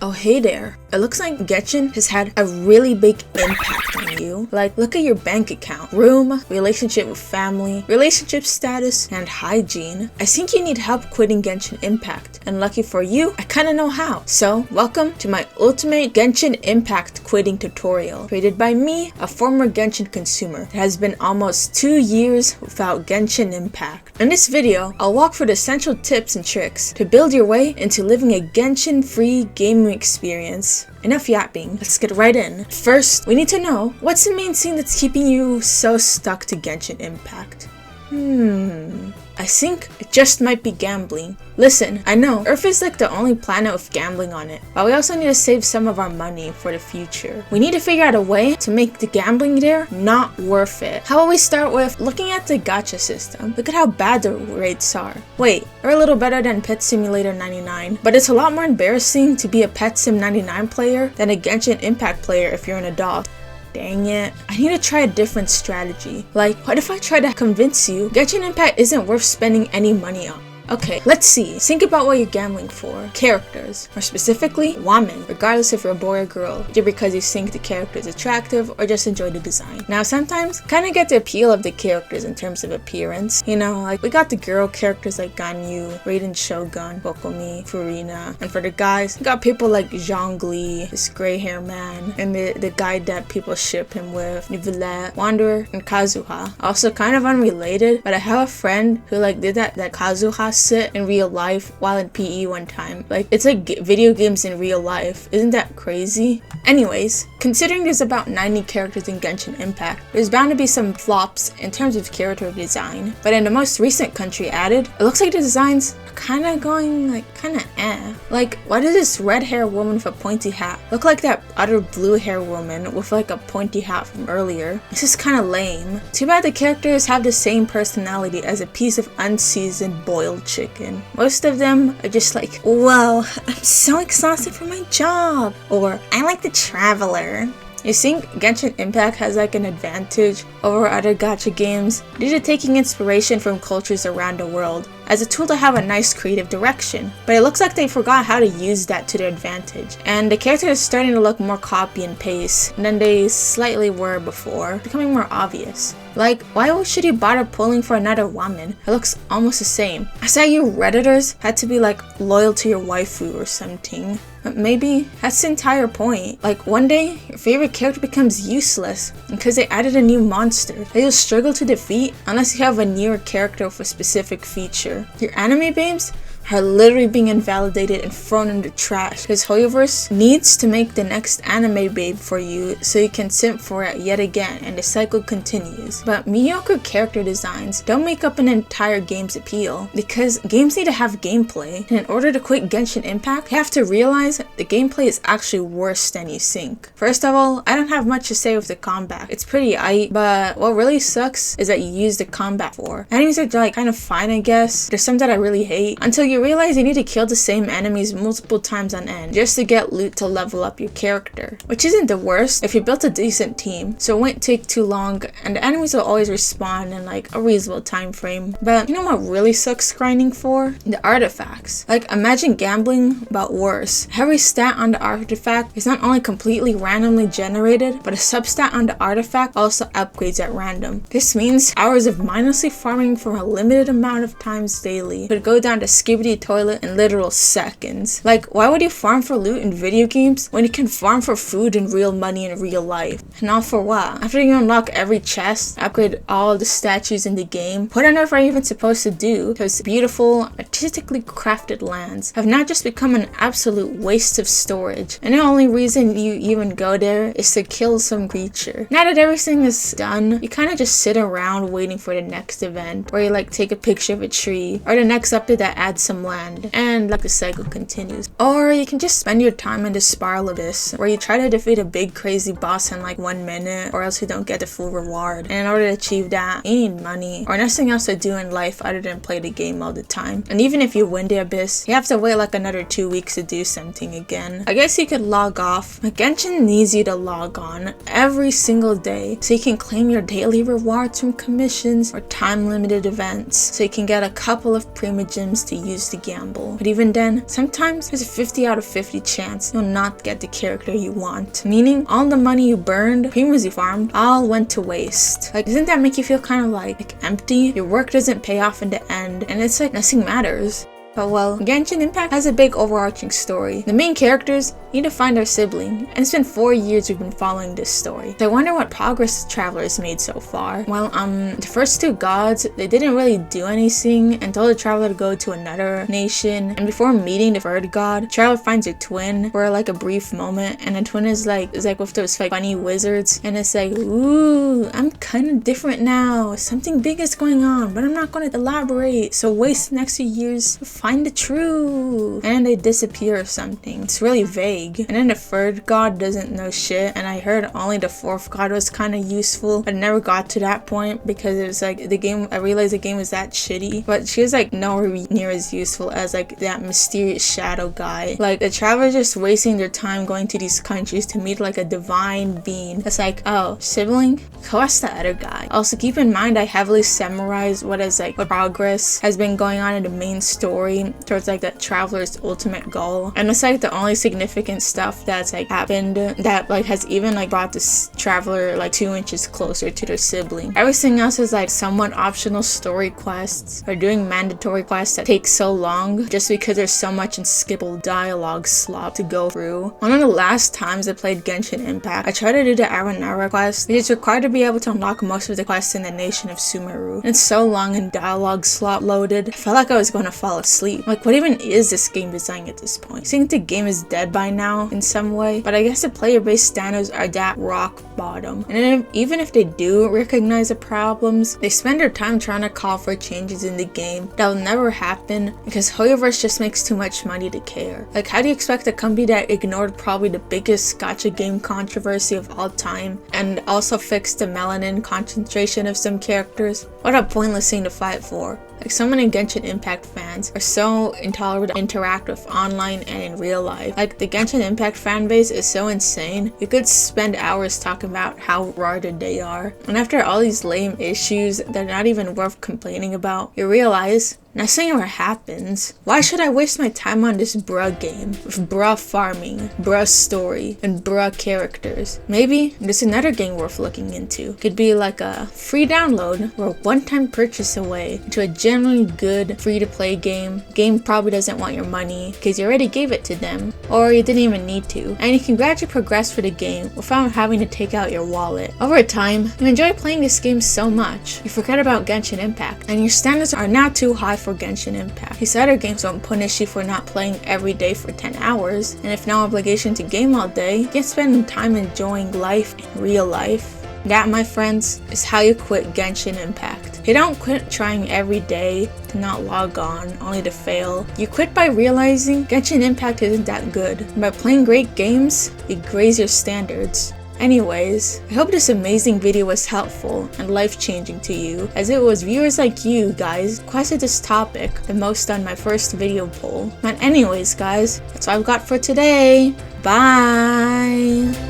Oh hey there, it looks like Genshin has had a really big impact on you. Like, look at your bank account, room, relationship with family, relationship status, and hygiene. I think you need help quitting Genshin Impact, and lucky for you, I kinda know how. So, welcome to my ultimate Genshin Impact quitting tutorial, created by me, a former Genshin consumer. It has been almost 2 years without Genshin Impact. In this video, I'll walk through the essential tips and tricks to build your way into living a Genshin-free gaming experience. Enough yapping, let's get right in. First, we need to know, what's the main thing that's keeping you so stuck to Genshin Impact? I think it just might be gambling. Listen, I know, Earth is like the only planet with gambling on it, but we also need to save some of our money for the future. We need to figure out a way to make the gambling there not worth it. How about we start with looking at the gacha system? Look at how bad the rates are. Wait, they're a little better than Pet Simulator 99, but it's a lot more embarrassing to be a Pet Sim 99 player than a Genshin Impact player if you're an adult. Dang it, I need to try a different strategy. Like, what if I try to convince you Genshin Impact isn't worth spending any money on? Okay, let's see. Think about what you're gambling for. Characters, or specifically, women, regardless if you're a boy or girl, either because you think the character is attractive or just enjoy the design. Now, sometimes, kinda get the appeal of the characters in terms of appearance. You know, like, we got the girl characters like Ganyu, Raiden Shogun, Bokomi, Furina, and for the guys, we got people like Zhongli, this gray hair man, and the guy that people ship him with, Nivelette, Wanderer, and Kazuha. Also, kind of unrelated, but I have a friend who like did that Kazuha sit in real life while in PE one time. Like, it's like video games in real life. Isn't that crazy? Anyways, considering there's about 90 characters in Genshin Impact, there's bound to be some flops in terms of character design. But in the most recent country added, it looks like the designs are kinda going like kinda eh. Like, why does this red hair woman with a pointy hat look like that other blue hair woman with like a pointy hat from earlier? This is kinda lame. Too bad the characters have the same personality as a piece of unseasoned boiled chicken. Most of them are just like, well, I'm so exhausted from my job, or I like the traveler. You think Genshin Impact has like an advantage over other gacha games due to taking inspiration from cultures around the world as a tool to have a nice creative direction, but it looks like they forgot how to use that to their advantage, and the characters are starting to look more copy and paste than they slightly were before, becoming more obvious. Like, why should you bother pulling for another woman? It looks almost the same. I saw you Redditors had to be like loyal to your waifu or something. But maybe that's the entire point. Like, one day, your favorite character becomes useless because they added a new monster that you'll struggle to defeat unless you have a newer character with a specific feature. Your anime babes are literally being invalidated and thrown in the trash because Hoyoverse needs to make the next anime babe for you so you can simp for it yet again, and the cycle continues. But mediocre character designs don't make up an entire game's appeal, because games need to have gameplay, and in order to quit Genshin Impact, you have to realize the gameplay is actually worse than you think. First of all, I don't have much to say with the combat. It's pretty aight, but what really sucks is that you use the combat for. Enemies are like kind of fine, I guess. There's some that I really hate, until you realize you need to kill the same enemies multiple times on end just to get loot to level up your character, which isn't the worst if you built a decent team, so it won't take too long and the enemies will always respawn in like a reasonable time frame. But you know what really sucks grinding for? The artifacts. Like, imagine gambling but worse. Every stat on the artifact is not only completely randomly generated, but a substat on the artifact also upgrades at random. This means hours of mindlessly farming for a limited amount of times daily could go down to skibidi toilet in literal seconds. Like, why would you farm for loot in video games when you can farm for food and real money in real life? And all for what? After you unlock every chest, upgrade all the statues in the game, what on earth are you even supposed to do? Because beautiful, artistically crafted lands have not just become an absolute waste of storage, and the only reason you even go there is to kill some creature. Now that everything is done, you kind of just sit around waiting for the next event, where you like take a picture of a tree, or the next update that adds some land, and like the cycle continues. Or you can just spend your time in the Spiral Abyss, where you try to defeat a big crazy boss in like 1 minute, or else you don't get the full reward. And in order to achieve that, you need money, or nothing else to do in life other than play the game all the time. And even if you win the Abyss, you have to wait like another 2 weeks to do something again. I guess you could log off, but Genshin needs you to log on every single day so you can claim your daily rewards from commissions or time limited events, so you can get a couple of prima gems to use choose to gamble. But even then, sometimes there's a 50 out of 50 chance you'll not get the character you want. Meaning, all the money you burned, premiums you farmed, all went to waste. Like, doesn't that make you feel kind of like empty? Your work doesn't pay off in the end, and it's like nothing matters. But well, Genshin Impact has a big overarching story. The main characters need to find their sibling, and it's been 4 years we've been following this story. So I wonder what progress Traveler has made so far. Well, the first two gods, they didn't really do anything and told the Traveler to go to another nation. And before meeting the third god, Traveler finds her twin for like a brief moment, and the twin is like with those like funny wizards, and it's like, ooh, I'm kind of different now. Something big is going on, but I'm not going to elaborate. So waste the next few years to find the truth. And they disappear or something. It's really vague. And then the third god doesn't know shit, and I heard only the fourth god was kind of useful, but I never got to that point because it was like the game, I realized the game was that shitty. But she was like nowhere near as useful as like that mysterious shadow guy. Like the travelers just wasting their time going to these countries to meet like a divine being. It's like, oh, sibling? Go ask the other guy. Also keep in mind I heavily summarized what progress has been going on in the main story towards like the traveler's ultimate goal, and it's like the only significant stuff that's like happened that like has even like brought this traveler like 2 inches closer to their sibling. Everything else is like somewhat optional story quests or doing mandatory quests that take so long just because there's so much unskippable dialogue slop to go through. One of the last times I played Genshin Impact, I tried to do the Aranara quest, which is required to be able to unlock most of the quests in the nation of Sumeru. And it's so long and dialogue slop loaded, I felt like I was going to fall asleep. Like, what even is this game design at this point? I think the game is dead by now in some way, but I guess the player base standards are that rock bottom. And then even if they do recognize the problems, they spend their time trying to call for changes in the game that will never happen because Hoyoverse just makes too much money to care. Like, how do you expect a company that ignored probably the biggest gacha game controversy of all time and also fixed the melanin concentration of some characters? What a pointless thing to fight for. Like, so many Genshin Impact fans are so intolerant to interact with online and in real life. Like, the Genshin Impact fanbase is so insane, you could spend hours talking about how retarded they are. And after all these lame issues that are not even worth complaining about, you realize nothing ever happens. Why should I waste my time on this bruh game with bruh farming, bruh story, and bruh characters? Maybe there's another game worth looking into. Could be like a free download or a one-time purchase away to a generally good free-to-play game. Game probably doesn't want your money because you already gave it to them, or you didn't even need to, and you can gradually progress through the game without having to take out your wallet. Over time, you enjoy playing this game so much, you forget about Genshin Impact, and your standards are now too high for Genshin Impact. These other games don't punish you for not playing every day for 10 hours, and if no obligation to game all day, you can spend time enjoying life in real life. That, my friends, is how you quit Genshin Impact. You don't quit trying every day to not log on, only to fail. You quit by realizing Genshin Impact isn't that good. And by playing great games, you raise your standards. Anyways, I hope this amazing video was helpful and life-changing to you, as it was viewers like you guys requested this topic the most on my first video poll. But anyways guys, that's all I've got for today. Bye!